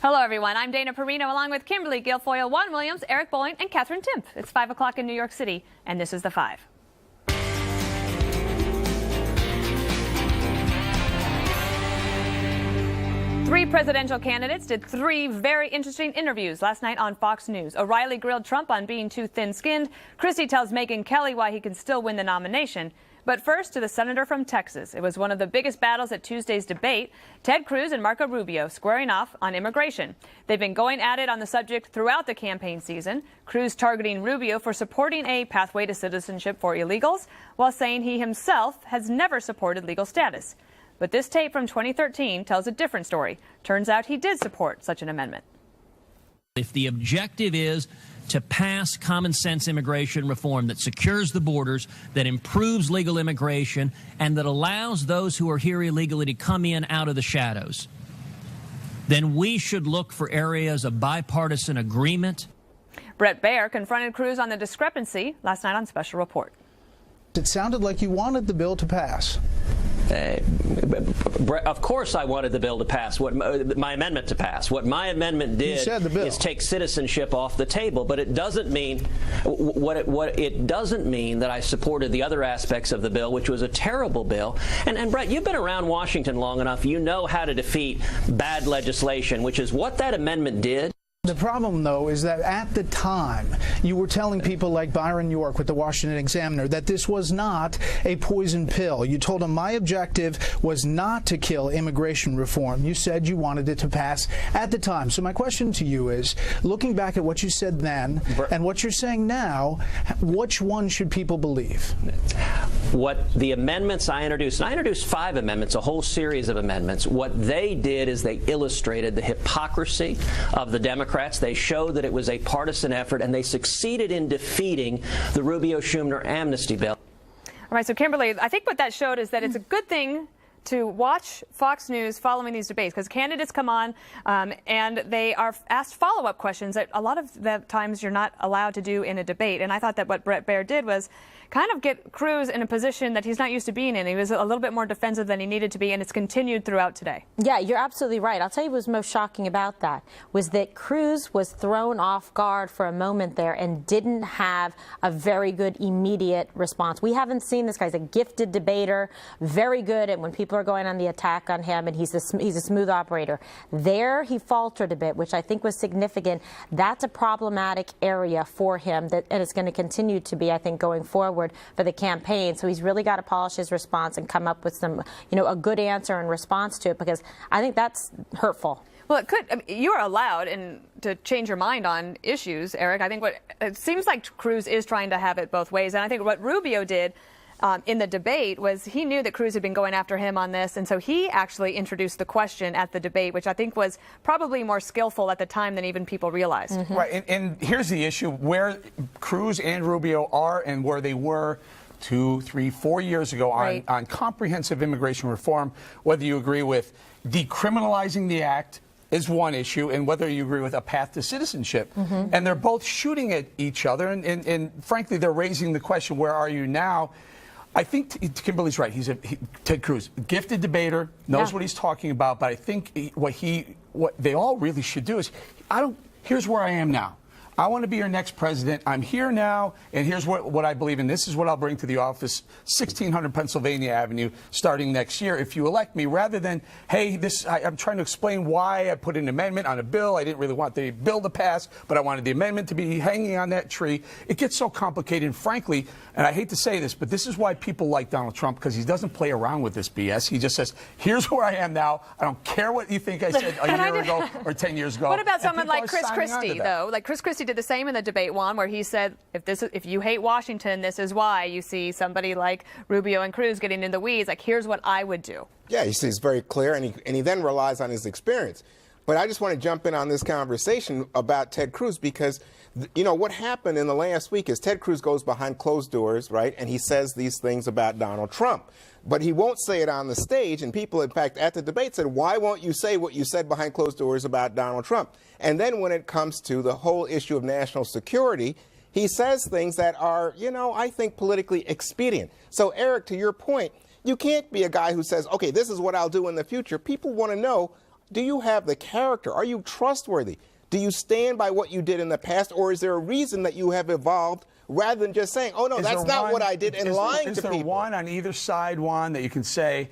Hello, everyone. I'm Dana Perino, along with Kimberly Guilfoyle, Juan Williams, Eric Bolling, and Katherine Timpf. It's 5 o'clock in New York City, and this is The Five. Three presidential candidates did three very interesting interviews last night on Fox News. O'Reilly grilled Trump on being too thin-skinned. Christie tells Megyn Kelly why he can still win the nomination. But first, to the senator from Texas. It was one of the biggest battles at Tuesday's debate. Ted Cruz and Marco Rubio squaring off on immigration. They've been going at it on the subject throughout the campaign season. Cruz targeting Rubio for supporting a pathway to citizenship for illegals, while saying he himself has never supported legal status. But this tape from 2013 tells a different story. Turns out he did support such an amendment. If the objective is to pass common sense immigration reform that secures the borders, that improves legal immigration, and that allows those who are here illegally to come in out of the shadows, then we should look for areas of bipartisan agreement. Bret Baier confronted Cruz on the discrepancy last night on Special Report. It sounded like you wanted the bill to pass. Of course I wanted the bill to pass, my amendment to pass. What my amendment did is take citizenship off the table, but it doesn't mean it doesn't mean that I supported the other aspects of the bill, which was a terrible bill. And Bret, you've been around Washington long enough. You know how to defeat bad legislation, which is what that amendment did. The problem, though, is that at the time, you were telling people like Byron York with the Washington Examiner that this was not a poison pill. You told them my objective was not to kill immigration reform. You said you wanted it to pass at the time. So my question to you is, looking back at what you said then and what you're saying now, which one should people believe? What the amendments I introduced, and I introduced 5 amendments, a whole series of amendments, what they did is they illustrated the hypocrisy of the Democrats. They showed that it was a partisan effort, and they succeeded in defeating the Rubio-Schumer amnesty bill. All right, so Kimberly, I think what that showed is that it's a good thing to watch Fox News following these debates, because candidates come on and they are asked follow-up questions that a lot of the times you're not allowed to do in a debate. And I thought that what Bret Baier did was kind of get Cruz in a position that he's not used to being in. He was a little bit more defensive than he needed to be, and it's continued throughout today. Yeah, you're absolutely right. I'll tell you what was most shocking about that was that Cruz was thrown off guard for a moment there and didn't have a very good immediate response. We haven't seen this guy's a gifted debater, very good at when people are going on the attack on him, and he's a smooth operator. There he faltered a bit, which I think was significant. That's a problematic area for him, and it's going to continue to be, I think, going forward for the campaign. So he's really got to polish his response and come up with some, a good answer in response to it, because I think that's hurtful. Well, it could. I mean, you are allowed to change your mind on issues, Eric. I think it seems like Cruz is trying to have it both ways, and I think what Rubio did in the debate was he knew that Cruz had been going after him on this, and so he actually introduced the question at the debate, which I think was probably more skillful at the time than even people realized. Mm-hmm. Right, and here's the issue where Cruz and Rubio are and where they were 2, 3, 4 years ago on comprehensive immigration reform. Whether you agree with decriminalizing the act is one issue, and whether you agree with a path to citizenship. Mm-hmm. And they're both shooting at each other, and frankly, they're raising the question, where are you now? I think Kimberly's right. Ted Cruz, gifted debater, knows what he's talking about. But I think what they all really should do is, here's where I am now. I want to be your next president. I'm here now, and here's what I believe in. This is what I'll bring to the office, 1600 Pennsylvania Avenue, starting next year if you elect me, rather than, hey, I'm trying to explain why I put an amendment on a bill. I didn't really want the bill to pass, but I wanted the amendment to be hanging on that tree. It gets so complicated, and frankly, and I hate to say this, but this is why people like Donald Trump, because he doesn't play around with this BS. He just says, here's where I am now. I don't care what you think I said a year ago or 10 years ago. What about someone like Chris Christie, though? Like Chris Christie did the same in the debate, Juan, where he said, if you hate Washington, this is why. You see somebody like Rubio and Cruz getting in the weeds. Like, here's what I would do. Yeah, he's very clear, and he then relies on his experience. But I just want to jump in on this conversation about Ted Cruz, because, what happened in the last week is Ted Cruz goes behind closed doors, right, and he says these things about Donald Trump. But he won't say it on the stage, and people, in fact, at the debate said, why won't you say what you said behind closed doors about Donald Trump? And then when it comes to the whole issue of national security, he says things that are, I think politically expedient. So, Eric, to your point, you can't be a guy who says, okay, this is what I'll do in the future. People want to know, do you have the character? Are you trustworthy? Do you stand by what you did in the past, or is there a reason that you have evolved rather than just saying, oh, no, that's not what I did, and lying to people? Is there one on either side, Juan, that you can say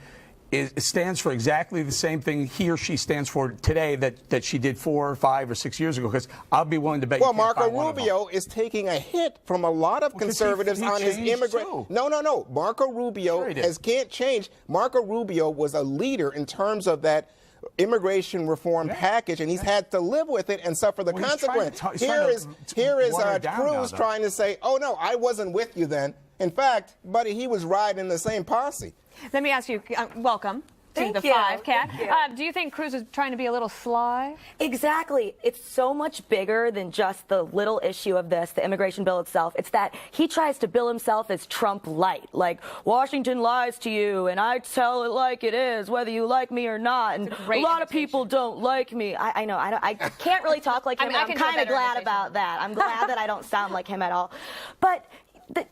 it stands for exactly the same thing he or she stands for today that she did 4 or 5 or 6 years ago? Because I'll be willing to bet well, you can't Marco find Rubio is taking a hit from a lot of conservatives on his immigrant. No. Marco Rubio can't change. Marco Rubio was a leader in terms of that immigration reform package, and he's had to live with it and suffer the consequence. Here is Cruz trying to say, oh, no, I wasn't with you then. In fact, buddy, he was riding in the same posse. Let me ask you, welcome to the 5, Kat. Do you think Cruz is trying to be a little sly? Exactly. It's so much bigger than just the little issue of this, the immigration bill itself. It's that he tries to bill himself as Trump light, like Washington lies to you and I tell it like it is, whether you like me or not. And a lot of people don't like me. I know. I can't really talk like him. I mean, I'm kind of glad about that. I'm glad that I don't sound like him at all. But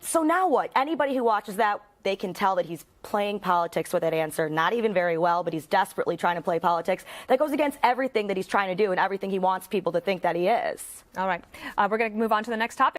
so now what? Anybody who watches that, they can tell that he's playing politics with that answer, not even very well, but he's desperately trying to play politics. That goes against everything that he's trying to do and everything he wants people to think that he is. All right. We're going to move on to the next topic.